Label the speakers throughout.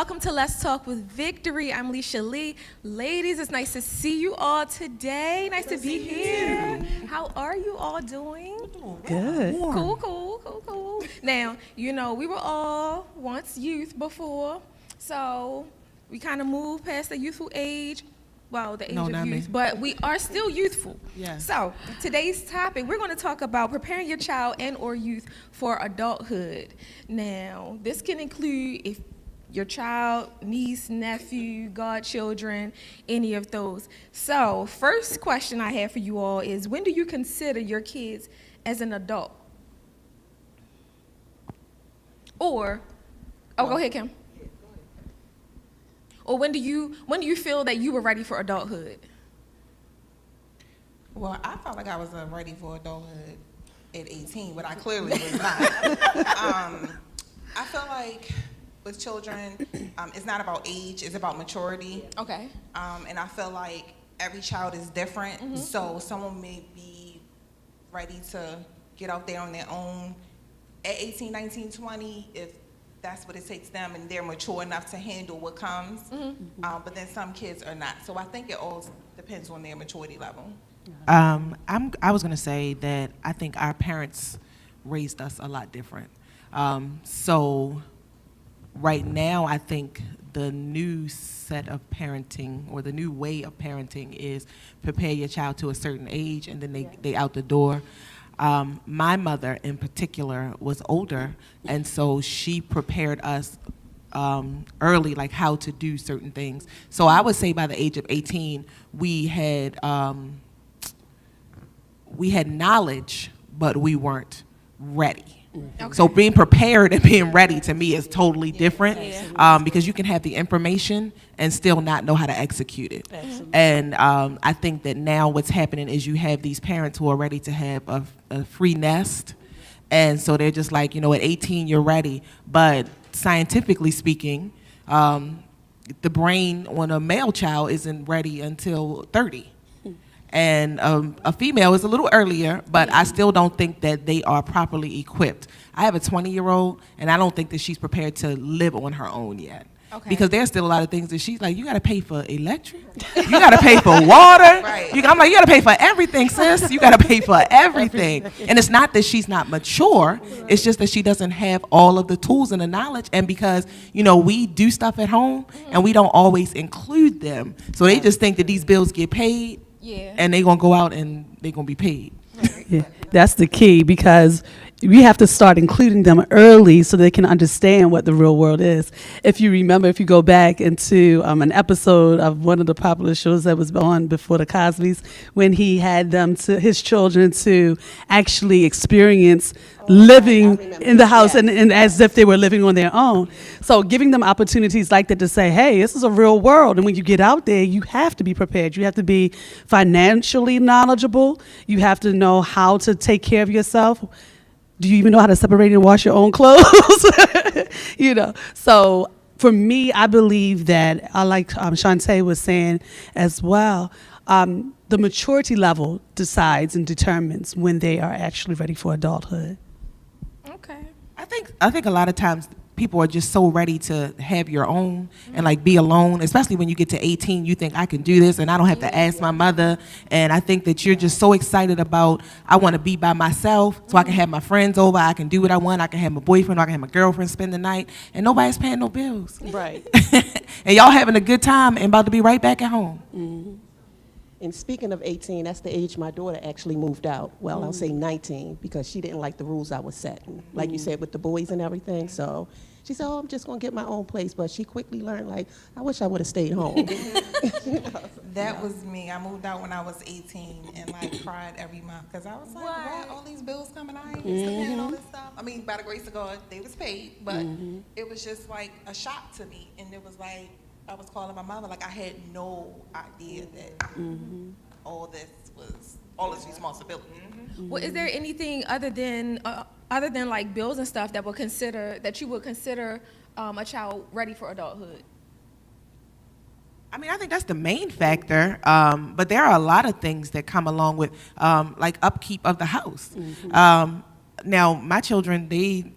Speaker 1: welcome to Let's Talk with Victory. I'm Leisha Lee. Ladies, it's nice to see you all today. Nice to be here. How are you all doing?
Speaker 2: Good.
Speaker 1: Cool. Now, we were all once youth before, so we kind of moved past the youthful age. Well, the age of youth, but we are still youthful.
Speaker 2: Yes.
Speaker 1: So today's topic, we're going to talk about preparing your child and or youth for adulthood. Now, this can include if your child, niece, nephew, godchildren, any of those. So first question I have for you all is, when do you consider your kids as an adult? Or, go ahead, Kim. Or when do you feel that you were ready for adulthood?
Speaker 3: Well, I felt like I was ready for adulthood at 18, but I clearly was not. I feel like with children, it's not about age, it's about maturity.
Speaker 1: Okay.
Speaker 3: And I feel like every child is different,
Speaker 1: Mm-hmm.
Speaker 3: so someone may be ready to get out there on their own at 18, 19, 20, if that's what it takes them and they're mature enough to handle what comes.
Speaker 1: Mm-hmm.
Speaker 3: But then some kids are not. So I think it all depends on their maturity level.
Speaker 2: I was going to say that I think our parents raised us a lot different. So right now, I think the new set of parenting or the new way of parenting is prepare your child to a certain age and then they out the door. My mother in particular was older, and so she prepared us early, like how to do certain things. So I would say by the age of 18, we had knowledge, but we weren't ready.
Speaker 1: Okay.
Speaker 2: So being prepared and being ready to me is totally different, because you can have the information and still not know how to execute it.
Speaker 4: Absolutely.
Speaker 2: And I think that now what's happening is you have these parents who are ready to have a free nest, and so they're just like, at 18 you're ready. But scientifically speaking, the brain on a male child isn't ready until 30. And a female is a little earlier, but I still don't think that they are properly equipped. I have a 20-year-old, and I don't think that she's prepared to live on her own yet.
Speaker 1: Okay.
Speaker 2: Because there's still a lot of things that she's like, you got to pay for electric, you got to pay for water.
Speaker 3: Right.
Speaker 2: I'm like, you got to pay for everything, sis. You got to pay for everything. And it's not that she's not mature. It's just that she doesn't have all of the tools and the knowledge. And because, we do stuff at home, and we don't always include them. So they just think that these bills get paid.
Speaker 1: Yeah.
Speaker 2: And they're going to go out and they're going to be paid.
Speaker 4: Yeah, that's the key, because we have to start including them early so they can understand what the real world is. If you remember, if you go back into an episode of one of the popular shows that was on before the Cosbys, when he had his children to actually experience living in the house and as if they were living on their own. So giving them opportunities like that to say, hey, this is a real world. And when you get out there, you have to be prepared. You have to be financially knowledgeable. You have to know how to take care of yourself. Do you even know how to separate and wash your own clothes? So for me, I believe that, like Shantae was saying as well, the maturity level decides and determines when they are actually ready for adulthood.
Speaker 1: Okay.
Speaker 2: I think a lot of times people are just so ready to have your own and like be alone, especially when you get to 18, you think I can do this and I don't have to ask my mother. And I think that you're just so excited about, I want to be by myself so I can have my friends over, I can do what I want, I can have my boyfriend, or I can have my girlfriend spend the night, and nobody's paying no bills.
Speaker 4: Right.
Speaker 2: And y'all having a good time and about to be right back at home.
Speaker 4: Mm-hmm.
Speaker 5: And speaking of 18, that's the age my daughter actually moved out. Well, I'll say 19, because she didn't like the rules I was setting, like you said, with the boys and everything. So she said, I'm just going to get my own place. But she quickly learned, I wish I would have stayed home.
Speaker 3: That was me. I moved out when I was 18 and cried every month because I was like, what? All these bills coming out, I used to pay all this stuff. I mean, by the grace of God, they was paid, but it was just like a shock to me. And it was like, I was calling my mother, I had no idea that all this responsibility.
Speaker 1: Well, is there anything other than like bills and stuff that you would consider a child ready for adulthood?
Speaker 2: I mean, I think that's the main factor, but there are a lot of things that come along with like upkeep of the house. Now, my children, they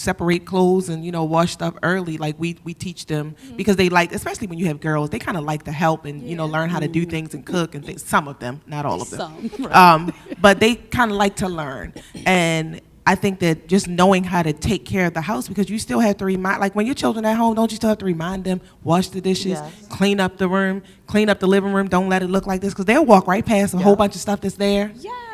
Speaker 2: separate clothes and, wash stuff early. Like we teach them because they like, especially when you have girls, they kind of like to help and, learn how to do things and cook and things. Some of them, not all of them. But they kind of like to learn. And I think that just knowing how to take care of the house, because you still have to remind, like when your children at home, don't you still have to remind them, wash the dishes, clean up the room, clean up the living room, don't let it look like this, because they'll walk right past a whole bunch of stuff that's there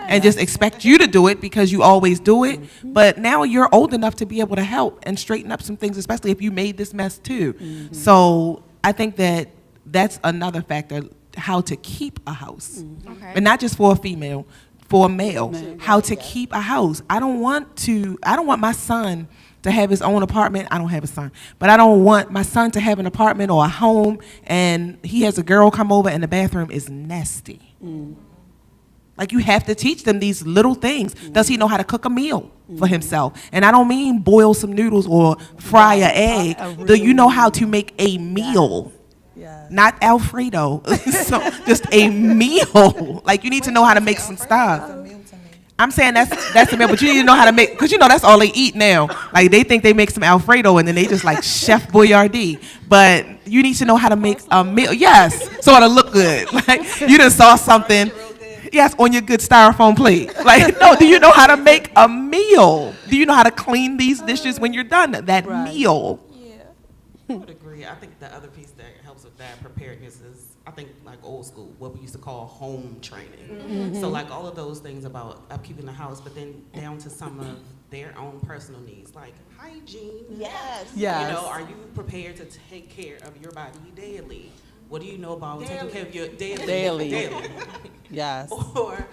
Speaker 2: and just expect you to do it because you always do it. But now you're old enough to be able to help and straighten up some things, especially if you made this mess too. So I think that that's another factor, how to keep a house. And not just for a female, for a male, how to keep a house. I don't want my son to have his own apartment. I don't have a son, but I don't want my son to have an apartment or a home and he has a girl come over and the bathroom is nasty. Like, you have to teach them these little things. Does he know how to cook a meal for himself? And I don't mean boil some noodles or fry an egg. Do you know how to make a meal? Not Alfredo. So just a meal. Like, you need to know how to make some stuff. I'm saying that's a meal, but you need to know how to make, because that's all they eat now. Like, they think they make some Alfredo and then they just like Chef Boyardee. But you need to know how to make a meal. Yes, so it'll look good. Like, you just saw something. Yes, on your good styrofoam plate. Like, no, do you know how to make a meal? Do you know how to clean these dishes when you're done? That meal.
Speaker 6: I would agree. I think the other piece that helps with that preparedness is, I think, like old school, what we used to call home training. So like all of those things about upkeeping the house, but then down to some of their own personal needs, like hygiene.
Speaker 5: Yes.
Speaker 6: Are you prepared to take care of your body daily? What do you know about taking care of your daily?
Speaker 4: Yes.
Speaker 6: Or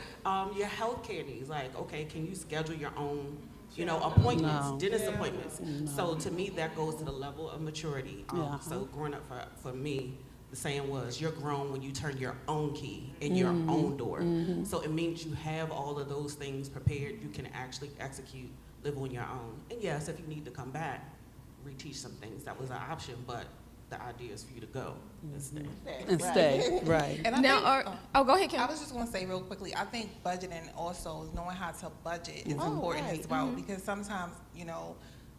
Speaker 6: your healthcare needs. Like, okay, can you schedule your own, appointments, dentist appointments? So to me, that goes to the level of maturity. So growing up for me, the saying was, you're grown when you turn your own key in your own door. So it means you have all of those things prepared. You can actually execute, live on your own. And yes, if you need to come back, reteach some things. That was an option, but the idea is for you to go and stay.
Speaker 4: Right.
Speaker 3: And
Speaker 1: go ahead, Kim.
Speaker 3: I was just going to say real quickly, I think budgeting also, knowing how to budget is important as well, because sometimes,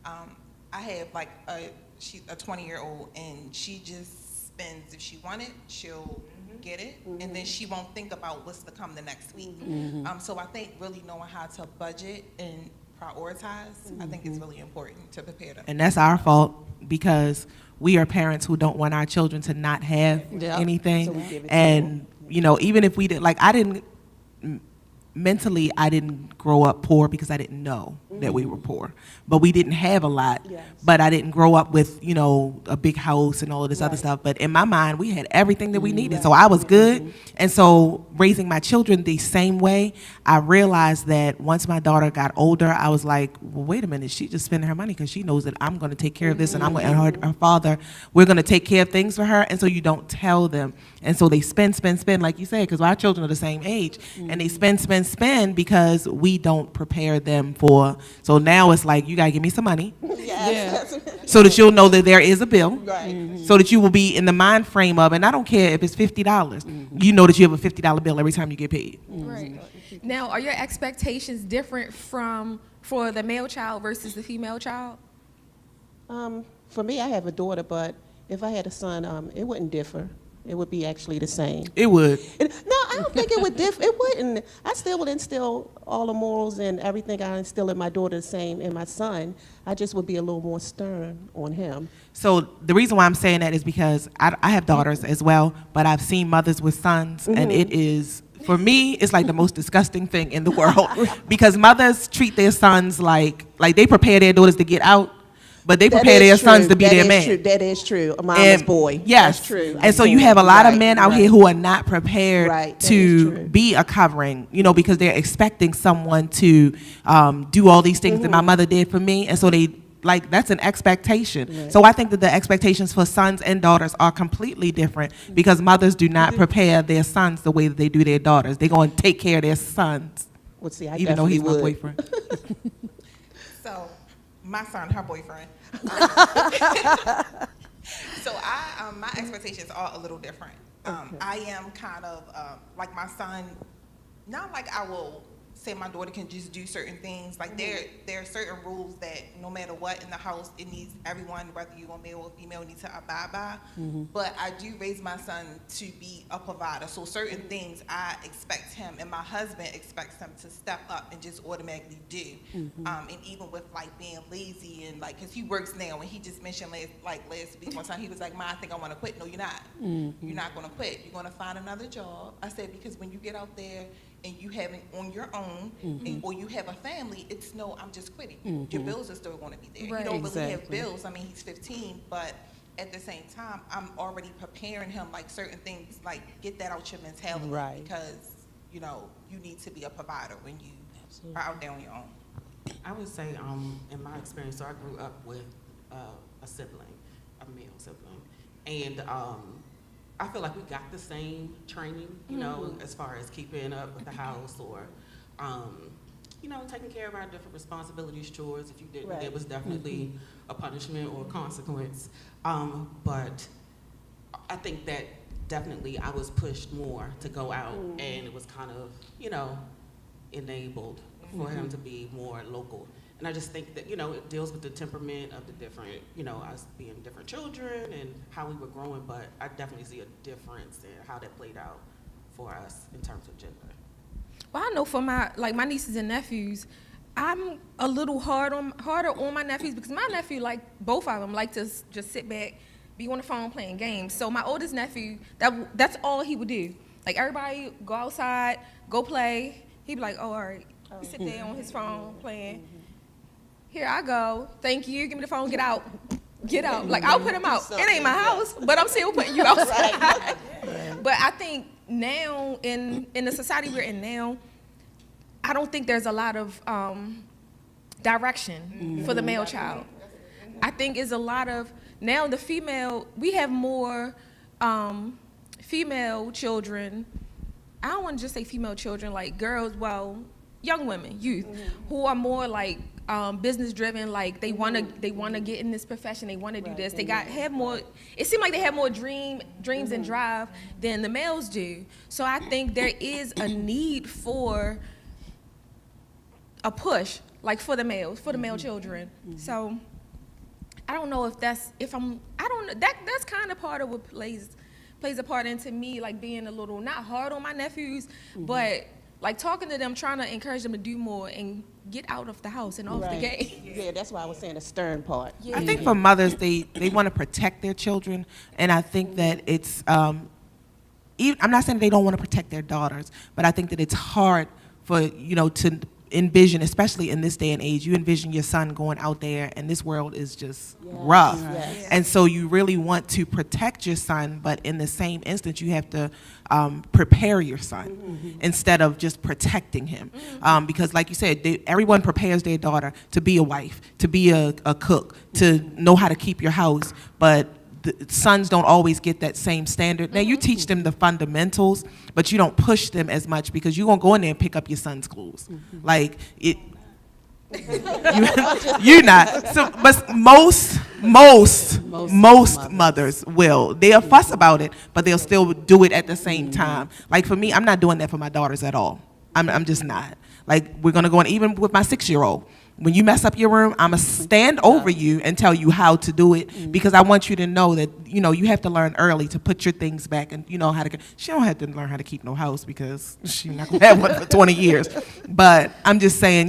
Speaker 3: I have like a 20-year-old and she just spends, if she want it, she'll get it, and then she won't think about what's to come the next week. So I think really knowing how to budget and prioritize, I think is really important to prepare them.
Speaker 2: And that's our fault, because we are parents who don't want our children to not have anything.
Speaker 5: So we give it to
Speaker 2: And, even if we did, like, I didn't grow up poor because I didn't know that we were poor. But we didn't have a lot.
Speaker 5: Yes.
Speaker 2: But I didn't grow up with, a big house and all of this other stuff. But in my mind, we had everything that we needed. So I was good. And so raising my children the same way, I realized that once my daughter got older, I was like, well, wait a minute, she just spending her money because she knows that I'm going to take care of this, and and her father, we're going to take care of things for her. And so you don't tell them. And so they spend, like you said, because our children are the same age. And they spend because we don't prepare them for. So now it's like, you got to give me some money so that you'll know that there is a bill, so that you will be in the mind frame of, and I don't care if it's $50, you know that you have a $50 bill every time you get paid.
Speaker 1: Right. Now, are your expectations different for the male child versus the female child?
Speaker 5: For me, I have a daughter, but if I had a son, it wouldn't differ. It would be actually the same.
Speaker 2: It would.
Speaker 5: No, I don't think it would differ. It wouldn't. I still would instill all the morals and everything I instill in my daughter the same in my son. I just would be a little more stern on him.
Speaker 2: So the reason why I'm saying that is because I have daughters as well, but I've seen mothers with sons, and it is, for me, it's like the most disgusting thing in the world, because mothers treat their sons like they prepare their daughters to get out, but they prepare their sons to be their man.
Speaker 5: That is true. A mama's boy.
Speaker 2: Yes.
Speaker 5: That's true.
Speaker 2: And so you have a lot of men out here who are not prepared to be a covering, because they're expecting someone to do all these things that my mother did for me. And so that's an expectation. Right. So I think that the expectations for sons and daughters are completely different, because mothers do not prepare their sons the way that they do their daughters. They're going to take care of their sons,
Speaker 5: well, see, I
Speaker 2: even though he's my
Speaker 5: would.
Speaker 2: boyfriend.
Speaker 3: So, my son, her boyfriend. So my expectations are a little different. I am kind of like my son. Not like I will say my daughter can just do certain things. Like there are certain rules that no matter what in the house, it needs everyone, whether you're a male or female, need to abide by. But I do raise my son to be a provider. So certain things I expect him, and my husband expects him to step up and just automatically do. And even with like being lazy and like, cause he works now, and he just mentioned last week one time, he was like, "Ma, I think I want to quit." No, you're not. You're not going to quit. You're going to find another job. I said, because when you get out there and you have it on your own, or you have a family, it's no, I'm just quitting. Your bills are still going to be there.
Speaker 1: Right.
Speaker 3: You don't really have
Speaker 4: Exactly.
Speaker 3: bills. I mean, he's 15, but at the same time, I'm already preparing him, like certain things, like get that out your mentality.
Speaker 5: Right.
Speaker 3: Because, you know, you need to be a provider when you are out there on your own.
Speaker 6: I would say, in my experience, so I grew up with a sibling, a male sibling, and I feel like we got the same training, you know, as far as keeping up with the house or, you know, taking care of our different responsibilities, chores. If you didn't,
Speaker 5: Right.
Speaker 6: there was definitely a punishment or a consequence. But I think that definitely I was pushed more to go out, and it was kind of, you know, enabled for him to be more local. And I just think that, you know, it deals with the temperament of the different, you know, us being different children and how we were growing, but I definitely see a difference in how that played out for us in terms of gender.
Speaker 1: Well, I know for my nieces and nephews, I'm a little harder on my nephews because my nephew, like both of them, like to just sit back, be on the phone playing games. So my oldest nephew, that's all he would do. Like everybody go outside, go play. He'd be like, "Oh, all right." He sit there on his phone playing. Here I go. Thank you. Give me the phone. Get out. Get out. Like I'll put him out. It ain't my house, but I'm still putting you outside. But I think now in the society we're in now, I don't think there's a lot of direction for the male child. I think it's a lot of now the female. We have more female children. I don't want to just say female children, like girls. Well, young women, youth, who are more like business driven. Like they wanna get in this profession. They want to do this. They have more. It seems like they have more dreams and drive than the males do. So I think there is a need for a push, like for the males, for the male children. So I don't know if I don't know. That's kind of part of what plays a part into me, like being a little not hard on my nephews, but like talking to them, trying to encourage them to do more and get out of the house and off the game.
Speaker 5: Yeah, that's why I was saying the stern part.
Speaker 1: Yeah.
Speaker 2: I think for mothers, they want to protect their children, and I think that it's. I'm not saying they don't want to protect their daughters, but I think that it's hard for to envision, especially in this day and age. You envision your son going out there, and this world is just rough,
Speaker 5: Yes.
Speaker 2: and so you really want to protect your son, but in the same instance, you have to prepare your son instead of just protecting him, because, like you said, everyone prepares their daughter to be a wife, to be a cook, to know how to keep your house, but the sons don't always get that same standard. Now, you teach them the fundamentals, but you don't push them as much because you're going to go in there and pick up your son's clothes. Like, you're not. So, but most mothers will. They'll fuss about it, but they'll still do it at the same time. Like, for me, I'm not doing that for my daughters at all. I'm just not. Like, we're going to go in, even with my 6-year-old. When you mess up your room, I'm going to stand over you and tell you how to do it, because I want you to know that, you have to learn early to put your things back, and how to. She don't have to learn how to keep no house because she's not going to have one for 20 years. But I'm just saying,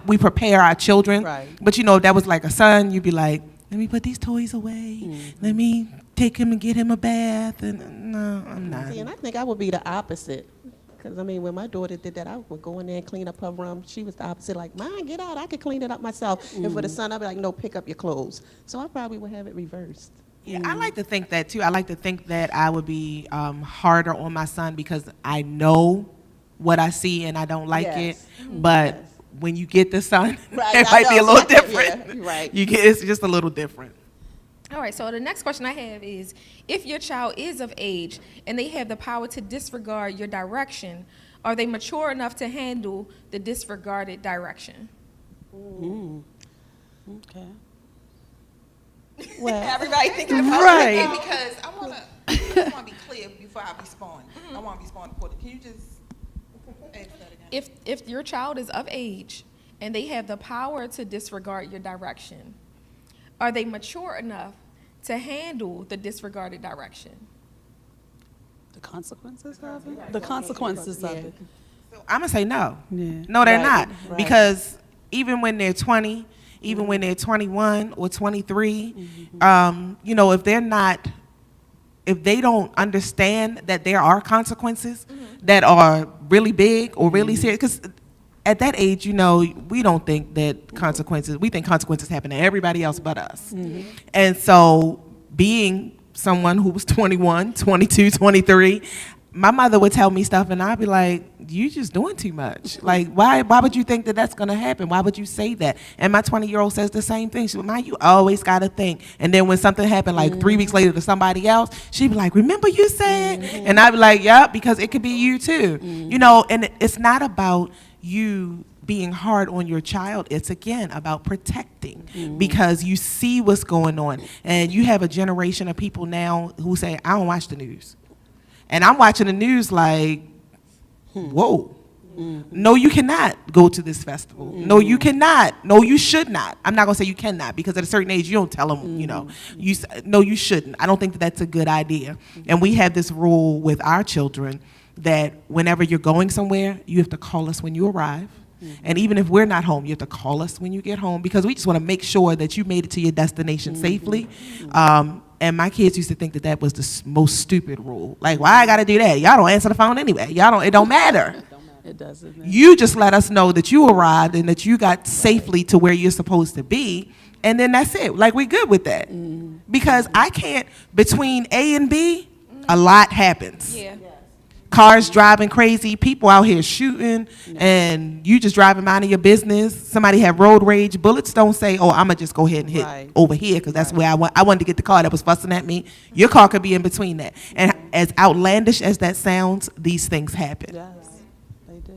Speaker 2: we prepare our children.
Speaker 5: Right.
Speaker 2: But, if that was like a son, you'd be like, let me put these toys away. Let me take him and get him a bath. And no, I'm not.
Speaker 5: See, and I think I would be the opposite. Because, when my daughter did that, I would go in there and clean up her room. She was the opposite, like, Mom, get out. I could clean it up myself. And for the son, I'd be like, no, pick up your clothes. So I probably would have it reversed.
Speaker 2: Yeah, I like to think that, too. I like to think that I would be harder on my son because I know what I see and I don't like
Speaker 5: Yes.
Speaker 2: it. But when you get the son,
Speaker 5: Right,
Speaker 2: it
Speaker 5: I
Speaker 2: might be a
Speaker 5: know.
Speaker 2: little different.
Speaker 5: Yeah, right.
Speaker 2: It's just a little different.
Speaker 1: All right, so the next question I have is, if your child is of age and they have the power to disregard your direction, are they mature enough to handle the disregarded direction?
Speaker 4: Okay.
Speaker 5: Well,
Speaker 1: Everybody thinking about
Speaker 4: Right.
Speaker 3: And because I want to be clear before I respond. I want to respond accordingly. Can you just ask that again?
Speaker 1: if your child is of age and they have the power to disregard your direction, are they mature enough to handle the disregarded direction?
Speaker 4: The consequences of it? The consequences of it.
Speaker 2: I'm gonna say no.
Speaker 4: Yeah.
Speaker 2: No, they're
Speaker 5: Right,
Speaker 2: not.
Speaker 5: right.
Speaker 2: Because even when they're 20, even when they're 21 or 23, if they're not, if they don't understand that there are consequences that are really big or really serious, because at that age, we don't think that consequences, we think consequences happen to everybody else but us. And so being someone who was 21, 22, 23, my mother would tell me stuff and I'd be like, you just doing too much. Like, why would you think that that's going to happen? Why would you say that? And my 20-year-old says the same thing. She's like, Ma, you always got to think. And then when something happened like 3 weeks later to somebody else, she'd be like, remember you said? And I'd be like, yeah, because it could be you too. And it's not about you being hard on your child. It's again about protecting because you see what's going on. And you have a generation of people now who say, I don't watch the news. And I'm watching the news like, whoa. No, you cannot go to this festival. No, you cannot. No, you should not. I'm not going to say you cannot because at a certain age, you don't tell them, no, you shouldn't. I don't think that that's a good idea. And we have this rule with our children that whenever you're going somewhere, you have to call us when you arrive. And even if we're not home, you have to call us when you get home because we just want to make sure that you made it to your destination safely. And my kids used to think that that was the most stupid rule. Like, why I got to do that? Y'all don't answer the phone anyway. It don't matter.
Speaker 4: It doesn't.
Speaker 2: You just let us know that you arrived and that you got safely to where you're supposed to be. And then that's it. Like, we're good with that. Because I can't, between A and B, a lot happens.
Speaker 1: Yeah.
Speaker 2: Cars driving crazy, people out here shooting, and you just driving minding your business. Somebody have road rage. Bullets don't say, oh, I'm going to just go ahead and hit over here because that's where I wanted to get the car that was fussing at me. Your car could be in between that. And as outlandish as that sounds, these things happen.
Speaker 4: Yes, they do.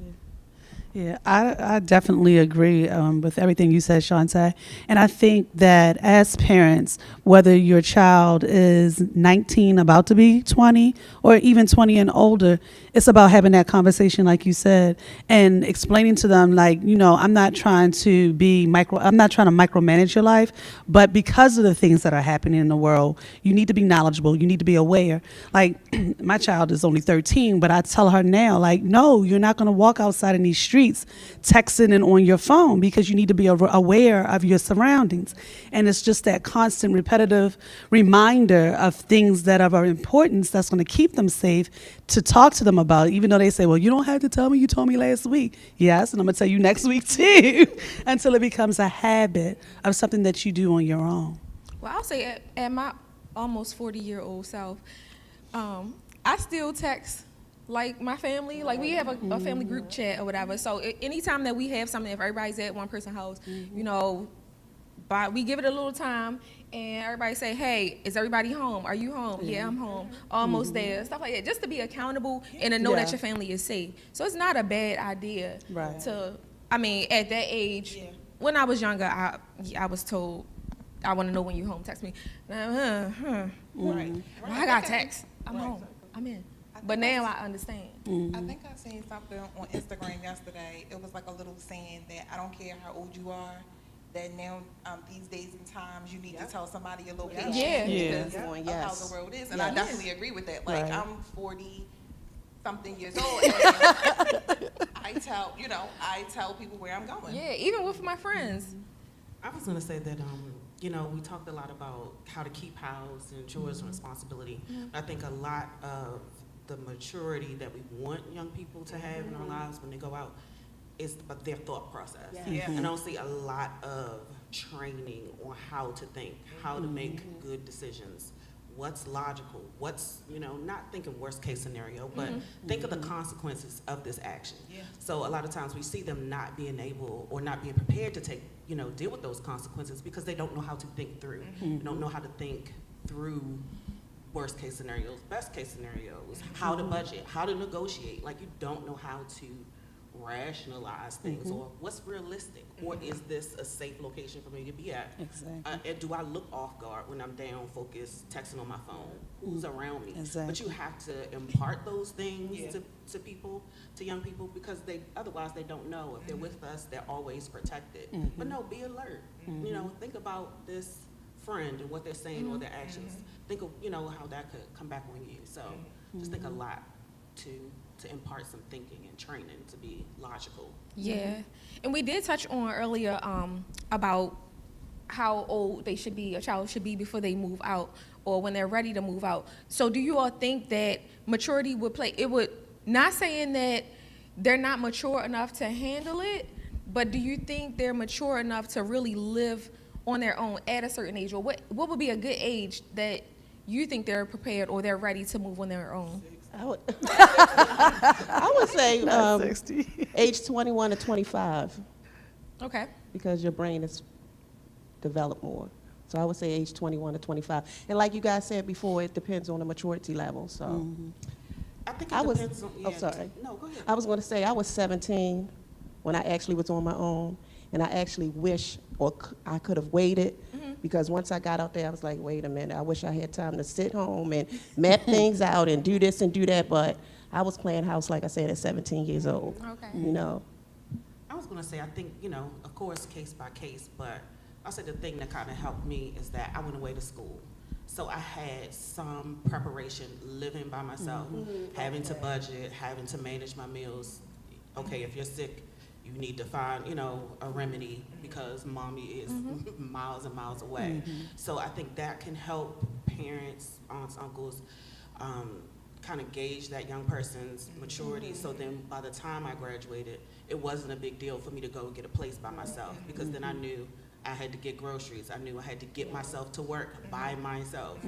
Speaker 4: Yeah, I definitely agree with everything you said, Shantae. And I think that as parents, whether your child is 19, about to be 20, or even 20 and older, it's about having that conversation, like you said, and explaining to them, like, I'm not trying to micromanage your life, but because of the things that are happening in the world, you need to be knowledgeable. You need to be aware. Like, my child is only 13, but I tell her now, like, no, you're not going to walk outside in these streets texting and on your phone because you need to be aware of your surroundings. And it's just that constant repetitive reminder of things that are of importance that's going to keep them safe to talk to them about, even though they say, well, you don't have to tell me, you told me last week. Yes, and I'm going to tell you next week too, until it becomes a habit of something that you do on your own.
Speaker 1: Well, I'll say at my almost 40-year-old self, I still text like my family. Like, we have a family group chat or whatever. So anytime that we have something, if everybody's at one person's house, we give it a little time and everybody say, hey, is everybody home? Are you home? Yeah, I'm home. Almost there. Stuff like that. Just to be accountable and to know that your family is safe. So it's not a bad idea at that age. When I was younger, I was told, I want to know when you're home. Text me. Right. I got text. I'm home. I'm in. But now I understand.
Speaker 3: I think I seen something on Instagram yesterday. It was like a little saying that I don't care how old you are, that now these days and times you need to tell somebody your location because of how the world is. And I definitely agree with that. Like, I'm 40-something years old, and I tell people where I'm going.
Speaker 1: Yeah, even with my friends.
Speaker 6: I was going to say that, we talked a lot about how to keep house and chores and responsibility. I think a lot of the maturity that we want young people to have in our lives when they go out is their thought process. And I don't see a lot of training on how to think, how to make good decisions, what's logical, what's, not thinking worst case scenario, but think of the consequences of this action. So a lot of times we see them not being able or not being prepared to take, deal with those consequences because they don't know how to think through. They don't know how to think through worst case scenarios, best case scenarios, how to budget, how to negotiate. Like, you don't know how to rationalize things, or what's realistic, or is this a safe location for me to be at?
Speaker 4: Exactly.
Speaker 6: And do I look off guard when I'm down, focused, texting on my phone? Who's around me?
Speaker 4: Exactly.
Speaker 6: But you have to impart those things to people, to young people, because otherwise they don't know. If they're with us, they're always protected. But no, be alert. You know, think about this friend and what they're saying or their actions. Think of, you know, how that could come back on you. So just think a lot to impart some thinking and training to be logical.
Speaker 1: Yeah, and we did touch on earlier about how old a child should be before they move out or when they're ready to move out. So do you all think that maturity would play, it would, not saying that they're not mature enough to handle it, but do you think they're mature enough to really live on their own at a certain age? Or what would be a good age that you think they're prepared or they're ready to move on their own?
Speaker 5: I would, I would say
Speaker 4: 60.
Speaker 5: age 21 to 25,
Speaker 1: Okay.
Speaker 5: because your brain is developed more. So I would say age 21 to 25. And like you guys said before, it depends on the maturity level. So
Speaker 6: I think
Speaker 5: I
Speaker 6: it
Speaker 5: was,
Speaker 6: depends on,
Speaker 5: oh, sorry.
Speaker 6: No, go ahead.
Speaker 5: I was going to say I was 17 when I actually was on my own, and I actually wish I could have waited, because once I got out there, I was like, wait a minute, I wish I had time to sit home and map things out and do this and do that, but I was playing house, like I said, at 17 years old.
Speaker 1: Okay.
Speaker 5: You know.
Speaker 6: I was going to say, I think, you know, of course, case by case, but I said the thing that kind of helped me is that I went away to school. So I had some preparation living by myself, having to budget, having to manage my meals. Okay, if you're sick, you need to find, you know, a remedy because mommy is miles and miles away. So I think that can help parents, aunts, uncles, kind of gauge that young person's maturity. So then by the time I graduated, it wasn't a big deal for me to go get a place by myself, because then I knew I had to get groceries. I knew I had to get myself to work by myself.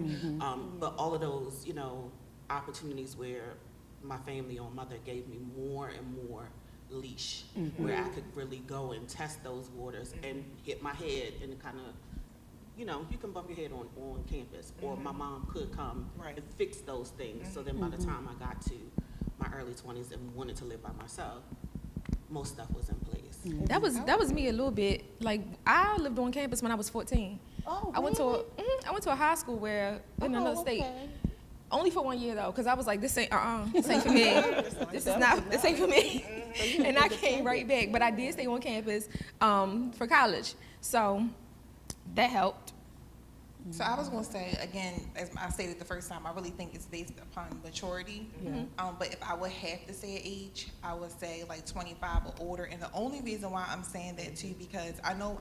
Speaker 6: But all of those, you know, opportunities where my family or mother gave me more and more leash, where I could really go and test those waters and hit my head and kind of, you know, you can bump your head on campus, or my mom could come and fix those things. So then by the time I got to my early 20s and wanted to live by myself, most stuff was in place.
Speaker 1: That was me a little bit. Like, I lived on campus when I was 14.
Speaker 5: Oh,
Speaker 1: I went to a high school where in another state. Only for 1 year though, because I was like, this ain't for me. This ain't for me. And I came right back, but I did stay on campus for college, so that helped.
Speaker 3: So I was going to say, again, as I stated the first time, I really think it's based upon maturity. But if I would have to say an age, I would say like 25 or older. And the only reason why I'm saying that too, because I know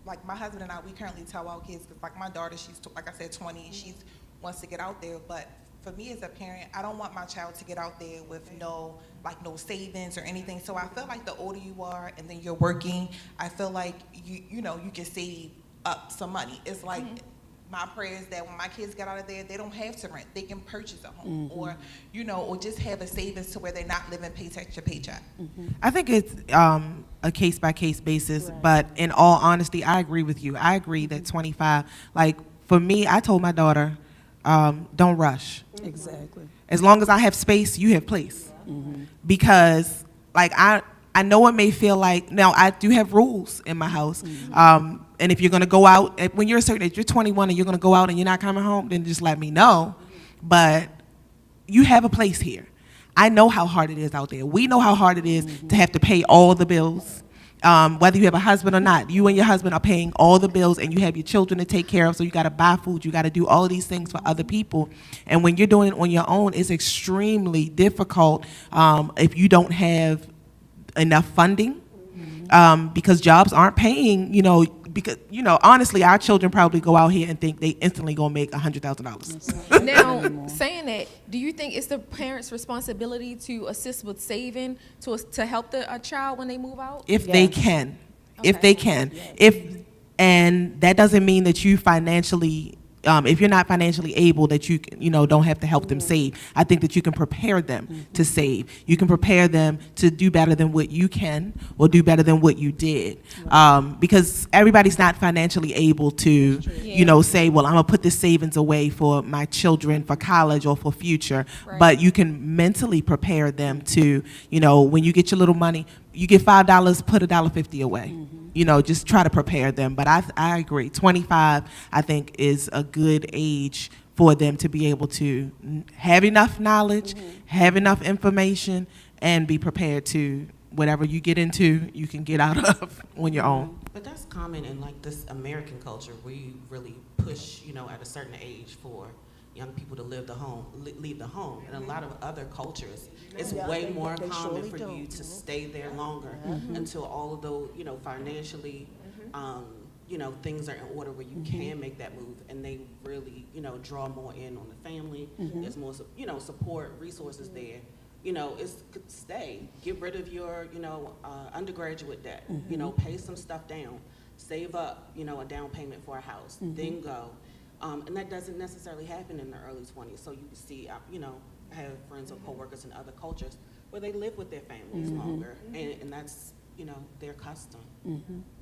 Speaker 3: like my husband and I, we currently tell our kids, because like my daughter, she's, like I said, 20, and she wants to get out there. But for me as a parent, I don't want my child to get out there with no savings or anything. So I feel like the older you are and then you're working, I feel like you know, you can save up some money. It's like my prayer is that when my kids get out of there, they don't have to rent. They can purchase a home, or, you know, or just have a savings to where they're not living paycheck to paycheck.
Speaker 2: I think it's a case-by-case basis, but in all honesty, I agree with you. I agree that 25, like, for me, I told my daughter, don't rush.
Speaker 4: Exactly.
Speaker 2: As long as I have space, you have place. Because, like, I know it may feel like, now I do have rules in my house. And if you're going to go out, when you're a certain age, you're 21 and you're going to go out and you're not coming home, then just let me know. But you have a place here. I know how hard it is out there. We know how hard it is to have to pay all the bills. Whether you have a husband or not, you and your husband are paying all the bills, and you have your children to take care of, so you got to buy food, you got to do all of these things for other people. And when you're doing it on your own, it's extremely difficult if you don't have enough funding, because jobs aren't paying, you know, because, you know, honestly, our children probably go out here and think they instantly gonna make $100,000.
Speaker 1: Now, saying that, do you think it's the parents' responsibility to assist with saving to help a child when they move out?
Speaker 2: If they can, if they can, and that doesn't mean that you financially if you're not financially able, that you don't have to help them save. I think that you can prepare them to save. You can prepare them to do better than what you can, or do better than what you did, because everybody's not financially able to say, well, I'm gonna put this savings away for my children for college or for future.
Speaker 1: Right.
Speaker 2: But you can mentally prepare them to, when you get your little money, you get $5, put $1.50 away. Just try to prepare them. But I agree. 25, I think, is a good age for them to be able to have enough knowledge, have enough information, and be prepared to whatever you get into, you can get out of on your own.
Speaker 6: But that's common in like this American culture. We really push, at a certain age for young people to leave the home. In a lot of other cultures, it's way more common for you to stay there longer until all of those, financially, things are in order where you can make that move, and they really, draw more in on the family. There's more, support, resources there. It's stay. Get rid of your, undergraduate debt. Pay some stuff down. Save up, a down payment for a house. Then go. And that doesn't necessarily happen in the early 20s. So you see, I have friends or coworkers in other cultures where they live with their families longer, and that's, their custom.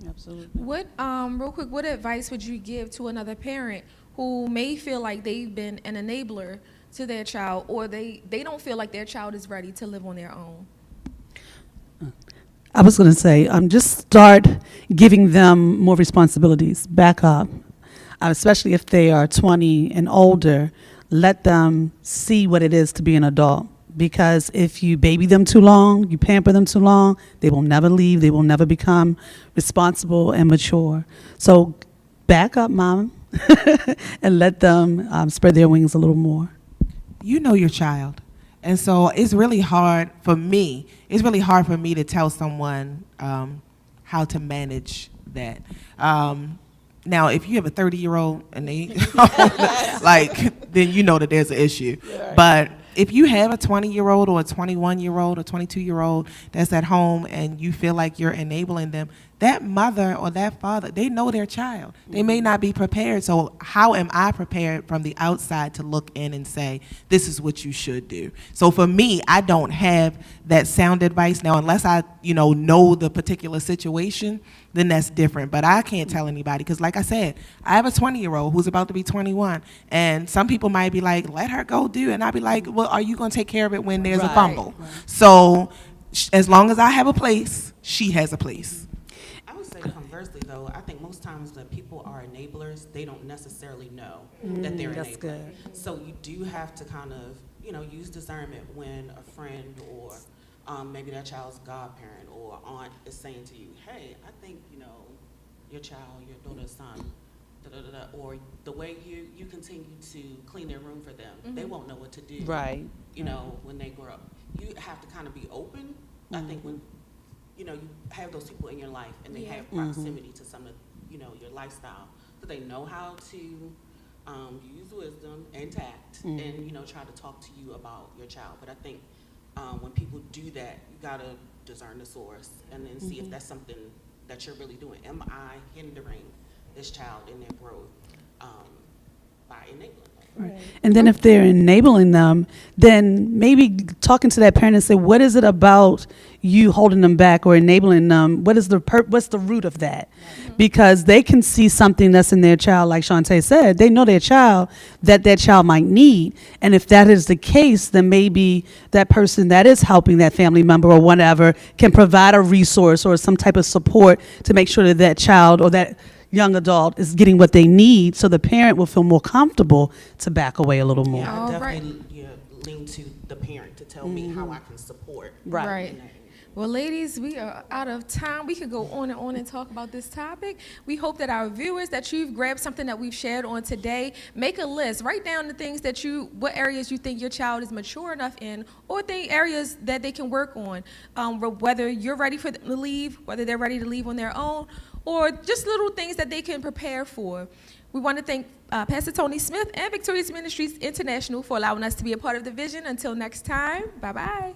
Speaker 4: Absolutely.
Speaker 1: What, real quick, what advice would you give to another parent who may feel like they've been an enabler to their child, or they don't feel like their child is ready to live on their own?
Speaker 4: I was going to say, just start giving them more responsibilities. Back up. Especially if they are 20 and older, let them see what it is to be an adult. Because if you baby them too long, you pamper them too long, they will never leave. They will never become responsible and mature. So back up, Mom, and let them spread their wings a little more.
Speaker 2: You know your child. And so it's really hard for me. It's really hard for me to tell someone how to manage that. Now, if you have a 30-year-old and they, then you know that there's an issue. Right. But if you have a 20-year-old or a 21-year-old or 22-year-old that's at home and you feel like you're enabling them, that mother or that father, they know their child. They may not be prepared. So how am I prepared from the outside to look in and say, this is what you should do? So for me, I don't have that sound advice. Now, unless I, know the particular situation, then that's different. But I can't tell anybody because, like I said, I have a 20-year-old who's about to be 21. And some people might be like, let her go do it. And I'll be like, well, are you going to take care of it when there's a fumble? Right. So as long as I have a place, she has a place.
Speaker 6: Conversely, though, I think most times when people are enablers, they don't necessarily know that they're
Speaker 4: that's
Speaker 6: enabling.
Speaker 4: Good.
Speaker 6: So you do have to kind of, use discernment when a friend or maybe that child's godparent or aunt is saying to you, hey, I think, your child, your daughter's son, or the way you continue to clean their room for them, they won't know what to do.
Speaker 4: Right.
Speaker 6: When they grow up. You have to kind of be open, I think, when you have those people in your life and they have proximity to some of, your lifestyle. So they know how to use wisdom and tact and, try to talk to you about your child. But I think when people do that, you got to discern the source and then see if that's something that you're really doing. Am I hindering this child in their growth by enabling them?
Speaker 4: Right. And then if they're enabling them, then maybe talking to that parent and say, what is it about you holding them back or enabling them? What's the root of that? Because they can see something that's in their child, like Shantae said, they know their child, that their child might need. And if that is the case, then maybe that person that is helping that family member or whatever can provide a resource or some type of support to make sure that child or that young adult is getting what they need, so the parent will feel more comfortable to back away a little more.
Speaker 6: Yeah, I definitely lean to the parent to tell me how I can support.
Speaker 1: Right. Well, ladies, we are out of time. We could go on and talk about this topic. We hope that our viewers, that you've grabbed something that we've shared on today. Make a list. Write down the things what areas you think your child is mature enough in, or the areas that they can work on. Whether you're ready for them to leave, whether they're ready to leave on their own, or just little things that they can prepare for. We want to thank Pastor Tony Smith and Victorious Ministries International for allowing us to be a part of the vision. Until next time, bye-bye.